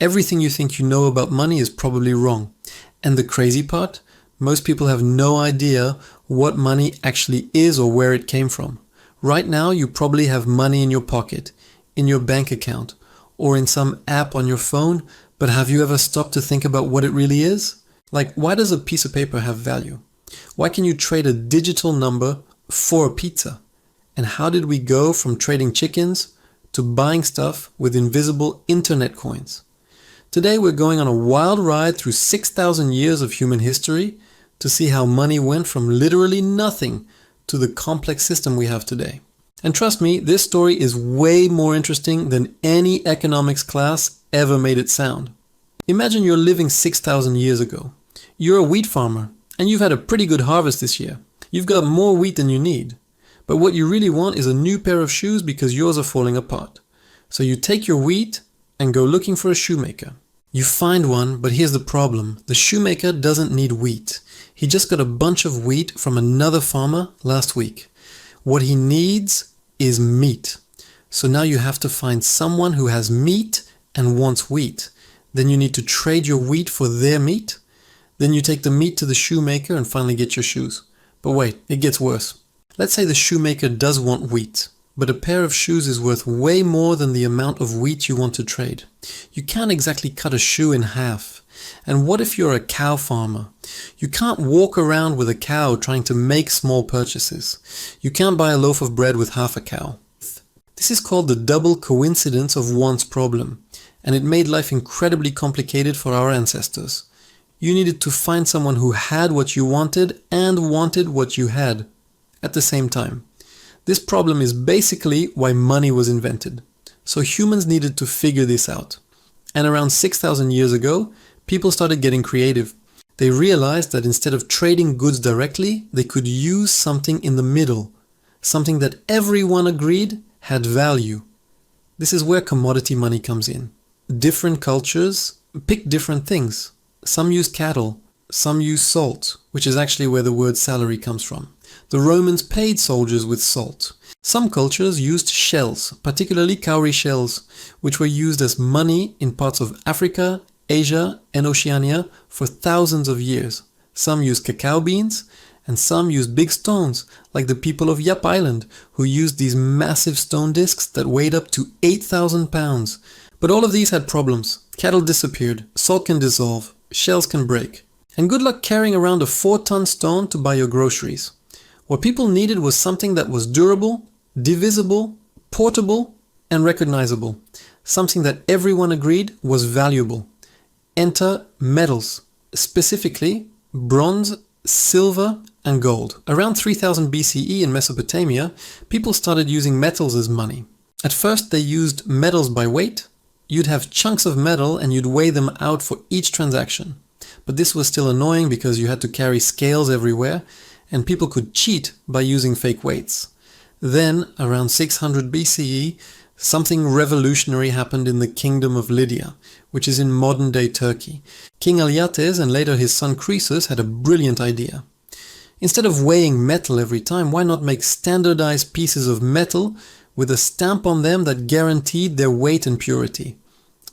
Everything you think you know about money is probably wrong. And the crazy part? Most people have no idea what money actually is or where it came from. Right now, you probably have money in your pocket, in your bank account, or in some app on your phone, but have you ever stopped to think about what it really is? Like, why does a piece of paper have value? Why can you trade a digital number for a pizza? And how did we go from trading chickens to buying stuff with invisible internet coins? Today we're going on a wild ride through 6,000 years of human history to see how money went from literally nothing to the complex system we have today. And trust me, this story is way more interesting than any economics class ever made it sound. Imagine you're living 6,000 years ago. You're a wheat farmer, and you've had a pretty good harvest this year. You've got more wheat than you need. But what you really want is a new pair of shoes because yours are falling apart. So you take your wheat and go looking for a shoemaker. You find one, but here's the problem. The shoemaker doesn't need wheat. He just got a bunch of wheat from another farmer last week. What he needs is meat. So now you have to find someone who has meat and wants wheat. Then you need to trade your wheat for their meat. Then you take the meat to the shoemaker and finally get your shoes. But wait, it gets worse. Let's say the shoemaker does want wheat, but a pair of shoes is worth way more than the amount of wheat you want to trade. You can't exactly cut a shoe in half. And what if you're a cow farmer? You can't walk around with a cow trying to make small purchases. You can't buy a loaf of bread with half a cow. This is called the double coincidence of wants problem, and it made life incredibly complicated for our ancestors. You needed to find someone who had what you wanted and wanted what you had at the same time. This problem is basically why money was invented. So humans needed to figure this out. And around 6,000 years ago, people started getting creative. They realized that instead of trading goods directly, they could use something in the middle, something that everyone agreed had value. This is where commodity money comes in. Different cultures pick different things. Some use cattle, some use salt, which is actually where the word salary comes from. The Romans paid soldiers with salt. Some cultures used shells, particularly cowrie shells, which were used as money in parts of Africa, Asia, and Oceania for thousands of years. Some used cacao beans, and some used big stones, like the people of Yap Island, who used these massive stone discs that weighed up to 8,000 pounds. But all of these had problems. Cattle disappeared, salt can dissolve, shells can break. And good luck carrying around a 4-ton stone to buy your groceries. What people needed was something that was durable, divisible, portable, and recognizable. Something that everyone agreed was valuable. Enter metals, specifically bronze, silver, and gold. Around 3000 BCE in Mesopotamia, people started using metals as money. At first they used metals by weight. You'd have chunks of metal and you'd weigh them out for each transaction. But this was still annoying because you had to carry scales everywhere, and people could cheat by using fake weights. Then, around 600 BCE, something revolutionary happened in the kingdom of Lydia, which is in modern-day Turkey. King Alyattes and later his son Croesus had a brilliant idea. Instead of weighing metal every time, why not make standardized pieces of metal with a stamp on them that guaranteed their weight and purity?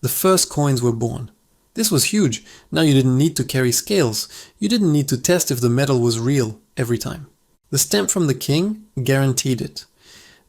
The first coins were born. This was huge. Now you didn't need to carry scales. You didn't need to test if the metal was real every time. The stamp from the king guaranteed it.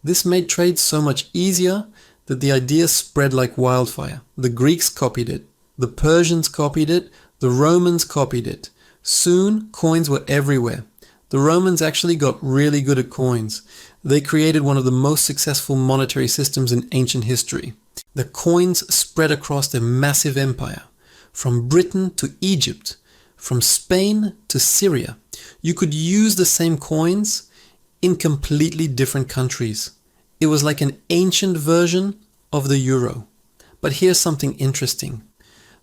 This made trade so much easier that the idea spread like wildfire. The Greeks copied it. The Persians copied it. The Romans copied it. Soon, coins were everywhere. The Romans actually got really good at coins. They created one of the most successful monetary systems in ancient history. The coins spread across their massive empire. From Britain to Egypt, from Spain to Syria. You could use the same coins in completely different countries. It was like an ancient version of the euro. But here's something interesting.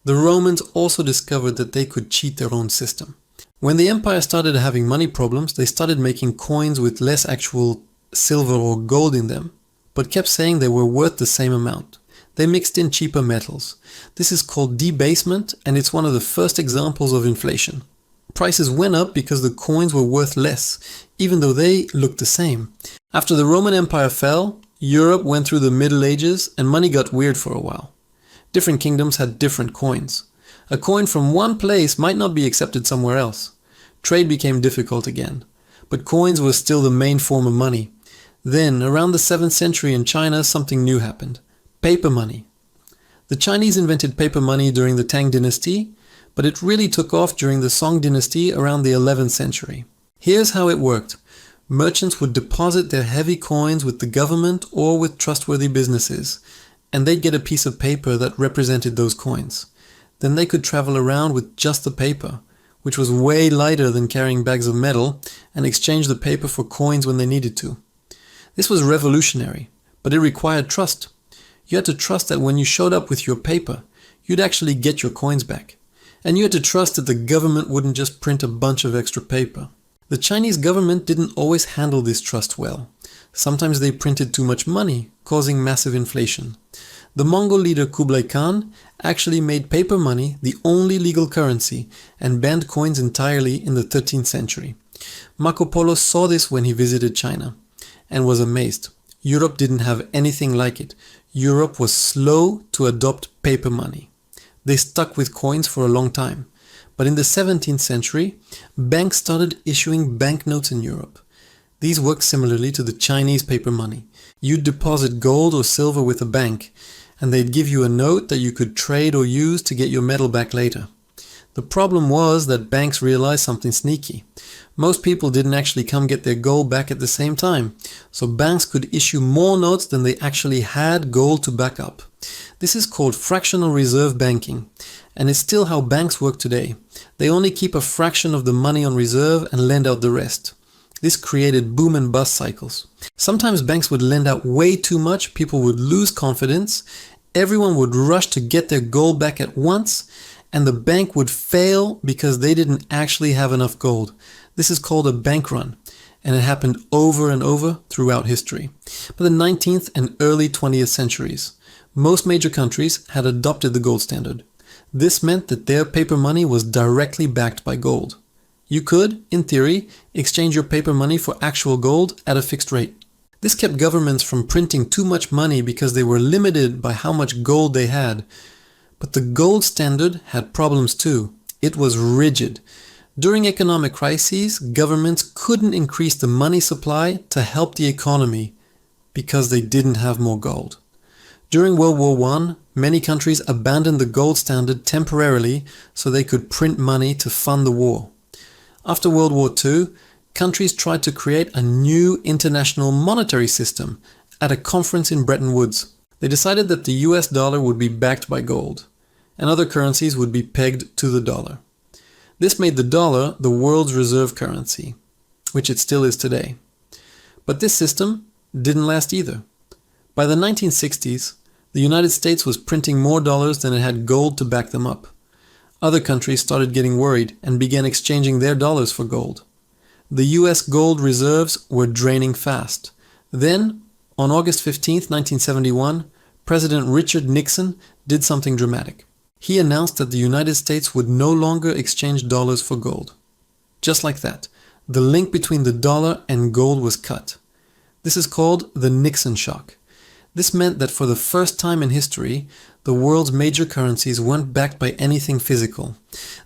The Romans also discovered that they could cheat their own system. When the empire started having money problems, they started making coins with less actual silver or gold in them, but kept saying they were worth the same amount. They mixed in cheaper metals. This is called debasement, and it's one of the first examples of inflation. Prices went up because the coins were worth less, even though they looked the same. After the Roman Empire fell, Europe went through the Middle Ages and money got weird for a while. Different kingdoms had different coins. A coin from one place might not be accepted somewhere else. Trade became difficult again. But coins were still the main form of money. Then, around the 7th century in China, something new happened. Paper money. The Chinese invented paper money during the Tang dynasty, but it really took off during the Song dynasty around the 11th century. Here's how it worked. Merchants would deposit their heavy coins with the government or with trustworthy businesses, and they'd get a piece of paper that represented those coins. Then they could travel around with just the paper, which was way lighter than carrying bags of metal, and exchange the paper for coins when they needed to. This was revolutionary, but it required trust. You had to trust that when you showed up with your paper, you'd actually get your coins back. And you had to trust that the government wouldn't just print a bunch of extra paper. The Chinese government didn't always handle this trust well. Sometimes they printed too much money, causing massive inflation. The Mongol leader Kublai Khan actually made paper money the only legal currency and banned coins entirely in the 13th century. Marco Polo saw this when he visited China and was amazed. Europe didn't have anything like it. Europe was slow to adopt paper money. They stuck with coins for a long time. But in the 17th century, banks started issuing banknotes in Europe. These worked similarly to the Chinese paper money. You'd deposit gold or silver with a bank, and they'd give you a note that you could trade or use to get your metal back later. The problem was that banks realized something sneaky. Most people didn't actually come get their gold back at the same time, so banks could issue more notes than they actually had gold to back up. This is called fractional reserve banking, and it's still how banks work today. They only keep a fraction of the money on reserve and lend out the rest. This created boom and bust cycles. Sometimes banks would lend out way too much, people would lose confidence, everyone would rush to get their gold back at once, and the bank would fail because they didn't actually have enough gold. This is called a bank run, and it happened over and over throughout history. By the 19th and early 20th centuries, most major countries had adopted the gold standard. This meant that their paper money was directly backed by gold. You could, in theory, exchange your paper money for actual gold at a fixed rate. This kept governments from printing too much money because they were limited by how much gold they had. But the gold standard had problems too. It was rigid. During economic crises, governments couldn't increase the money supply to help the economy because they didn't have more gold. During World War I, many countries abandoned the gold standard temporarily so they could print money to fund the war. After World War II, countries tried to create a new international monetary system at a conference in Bretton Woods. They decided that the US dollar would be backed by gold, and other currencies would be pegged to the dollar. This made the dollar the world's reserve currency, which it still is today. But this system didn't last either. By the 1960s, the United States was printing more dollars than it had gold to back them up. Other countries started getting worried and began exchanging their dollars for gold. The US gold reserves were draining fast. Then, on August 15, 1971, President Richard Nixon did something dramatic. He announced that the United States would no longer exchange dollars for gold. Just like that, the link between the dollar and gold was cut. This is called the Nixon shock. This meant that for the first time in history, the world's major currencies weren't backed by anything physical.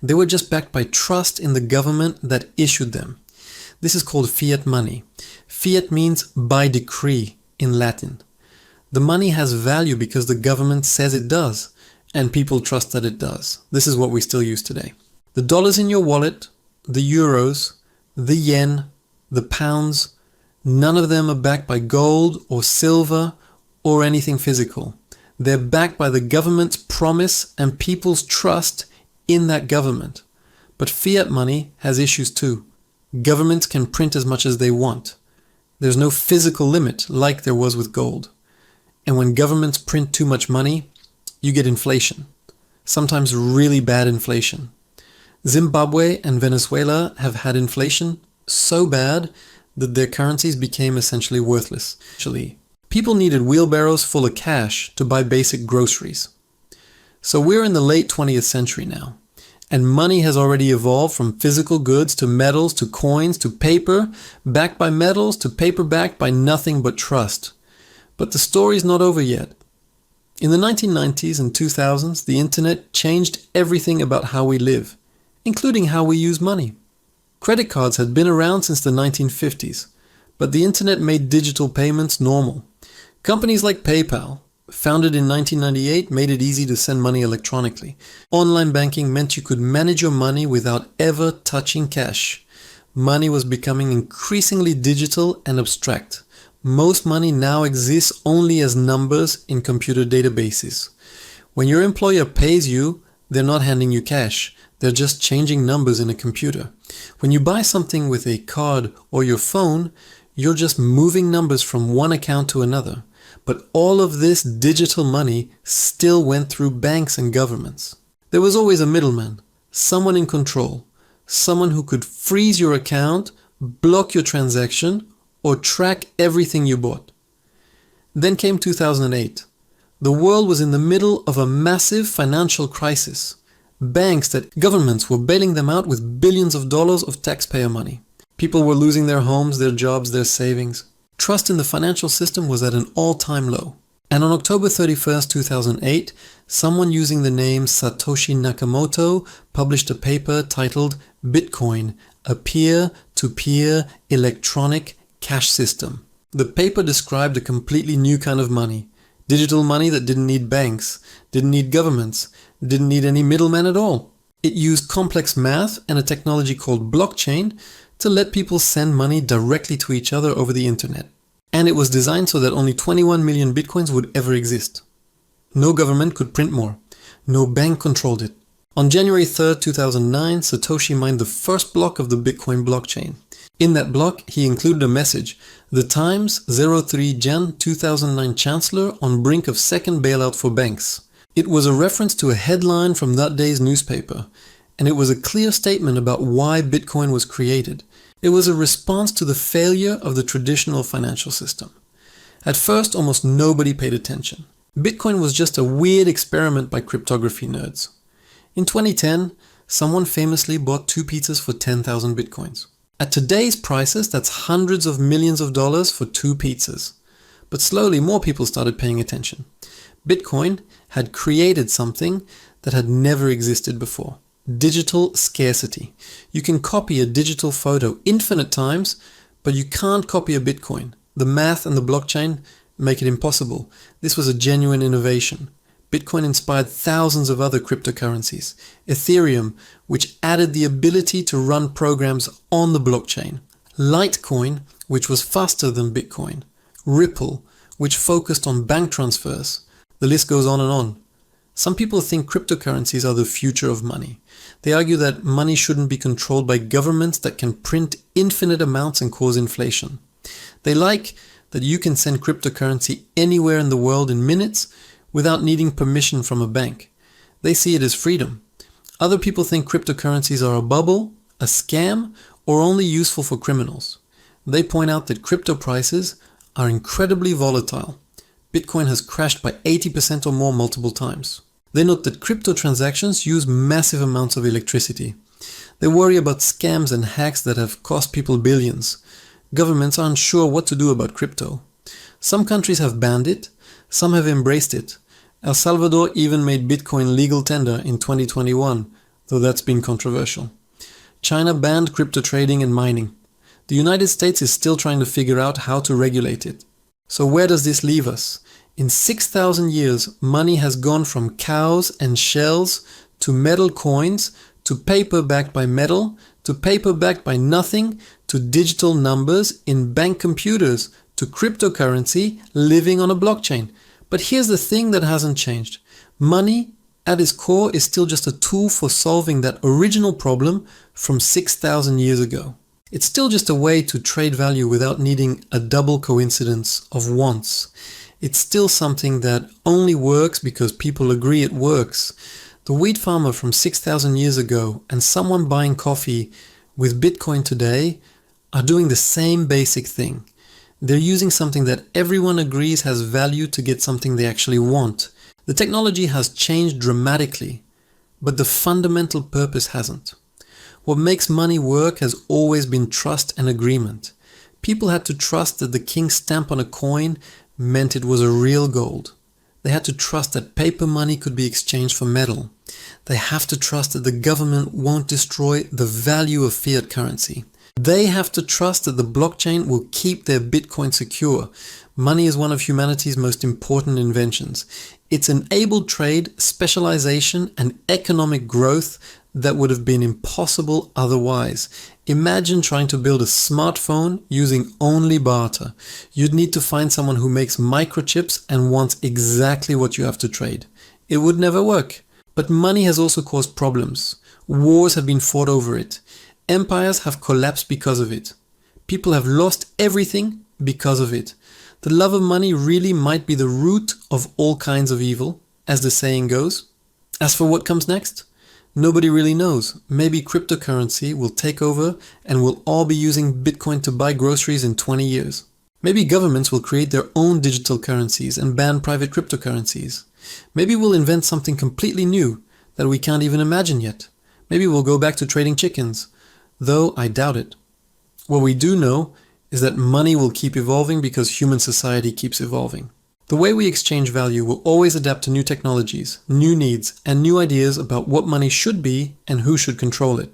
They were just backed by trust in the government that issued them. This is called fiat money. Fiat means by decree in Latin. The money has value because the government says it does, and people trust that it does. This is what we still use today. The dollars in your wallet, the euros, the yen, the pounds, none of them are backed by gold or silver or anything physical. They're backed by the government's promise and people's trust in that government. But fiat money has issues too. Governments can print as much as they want. There's no physical limit like there was with gold. And when governments print too much money, you get inflation. Sometimes really bad inflation. Zimbabwe and Venezuela have had inflation so bad that their currencies became essentially worthless. People needed wheelbarrows full of cash to buy basic groceries. So we're in the late 20th century now, and money has already evolved from physical goods to metals to coins to paper, backed by metals to paper backed by nothing but trust. But the story's not over yet. In the 1990s and 2000s, the internet changed everything about how we live, including how we use money. Credit cards had been around since the 1950s, but the internet made digital payments normal. Companies like PayPal, founded in 1998, made it easy to send money electronically. Online banking meant you could manage your money without ever touching cash. Money was becoming increasingly digital and abstract. Most money now exists only as numbers in computer databases. When your employer pays you, they're not handing you cash. They're just changing numbers in a computer. When you buy something with a card or your phone, you're just moving numbers from one account to another. But all of this digital money still went through banks and governments. There was always a middleman, someone in control, someone who could freeze your account, block your transaction, or track everything you bought. Then came 2008. The world was in the middle of a massive financial crisis. Banks that governments were bailing them out with billions of dollars of taxpayer money. People were losing their homes, their jobs, their savings. Trust in the financial system was at an all-time low. And on October 31st, 2008, someone using the name Satoshi Nakamoto published a paper titled Bitcoin, a peer-to-peer electronic cash system. The paper described a completely new kind of money. Digital money that didn't need banks, didn't need governments, didn't need any middleman at all. It used complex math and a technology called blockchain to let people send money directly to each other over the internet. And it was designed so that only 21 million bitcoins would ever exist. No government could print more. No bank controlled it. On January 3rd, 2009, Satoshi mined the first block of the Bitcoin blockchain. In that block, he included a message, "The Times 03 Jan 2009 Chancellor on brink of second bailout for banks." It was a reference to a headline from that day's newspaper, and it was a clear statement about why Bitcoin was created. It was a response to the failure of the traditional financial system. At first, almost nobody paid attention. Bitcoin was just a weird experiment by cryptography nerds. In 2010, someone famously bought 2 pizzas for 10,000 bitcoins. At today's prices, that's hundreds of millions of dollars for 2 pizzas. But slowly, more people started paying attention. Bitcoin had created something that had never existed before. Digital scarcity. You can copy a digital photo infinite times, but you can't copy a Bitcoin. The math and the blockchain make it impossible. This was a genuine innovation. Bitcoin inspired thousands of other cryptocurrencies. Ethereum, which added the ability to run programs on the blockchain. Litecoin, which was faster than Bitcoin. Ripple, which focused on bank transfers. The list goes on and on. Some people think cryptocurrencies are the future of money. They argue that money shouldn't be controlled by governments that can print infinite amounts and cause inflation. They like that you can send cryptocurrency anywhere in the world in minutes without needing permission from a bank. They see it as freedom. Other people think cryptocurrencies are a bubble, a scam, or only useful for criminals. They point out that crypto prices are incredibly volatile. Bitcoin has crashed by 80% or more multiple times. They note that crypto transactions use massive amounts of electricity. They worry about scams and hacks that have cost people billions. Governments aren't sure what to do about crypto. Some countries have banned it, some have embraced it. El Salvador even made Bitcoin legal tender in 2021, though that's been controversial. China banned crypto trading and mining. The United States is still trying to figure out how to regulate it. So where does this leave us? In 6,000 years, money has gone from cows and shells to metal coins, to paper backed by metal, to paper backed by nothing, to digital numbers in bank computers, to cryptocurrency living on a blockchain. But here's the thing that hasn't changed. Money, at its core, is still just a tool for solving that original problem from 6,000 years ago. It's still just a way to trade value without needing a double coincidence of wants. It's still something that only works because people agree it works. The wheat farmer from 6,000 years ago and someone buying coffee with Bitcoin today are doing the same basic thing. They're using something that everyone agrees has value to get something they actually want. The technology has changed dramatically, but the fundamental purpose hasn't. What makes money work has always been trust and agreement. People had to trust that the king's stamp on a coin meant it was a real gold. They had to trust that paper money could be exchanged for metal. They have to trust that the government won't destroy the value of fiat currency. They have to trust that the blockchain will keep their Bitcoin secure. Money is one of humanity's most important inventions. It's enabled trade, specialization, and economic growth that would have been impossible otherwise. Imagine trying to build a smartphone using only barter. You'd need to find someone who makes microchips and wants exactly what you have to trade. It would never work. But money has also caused problems. Wars have been fought over it. Empires have collapsed because of it. People have lost everything because of it. The love of money really might be the root of all kinds of evil, as the saying goes. As for what comes next, nobody really knows. Maybe cryptocurrency will take over and we'll all be using Bitcoin to buy groceries in 20 years. Maybe governments will create their own digital currencies and ban private cryptocurrencies. Maybe we'll invent something completely new that we can't even imagine yet. Maybe we'll go back to trading chickens, though I doubt it. What we do know is that money will keep evolving because human society keeps evolving. The way we exchange value will always adapt to new technologies, new needs, and new ideas about what money should be and who should control it.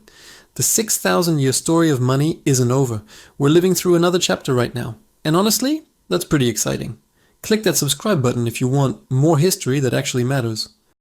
The 6,000-year story of money isn't over. We're living through another chapter right now. And honestly, that's pretty exciting. Click that subscribe button if you want more history that actually matters.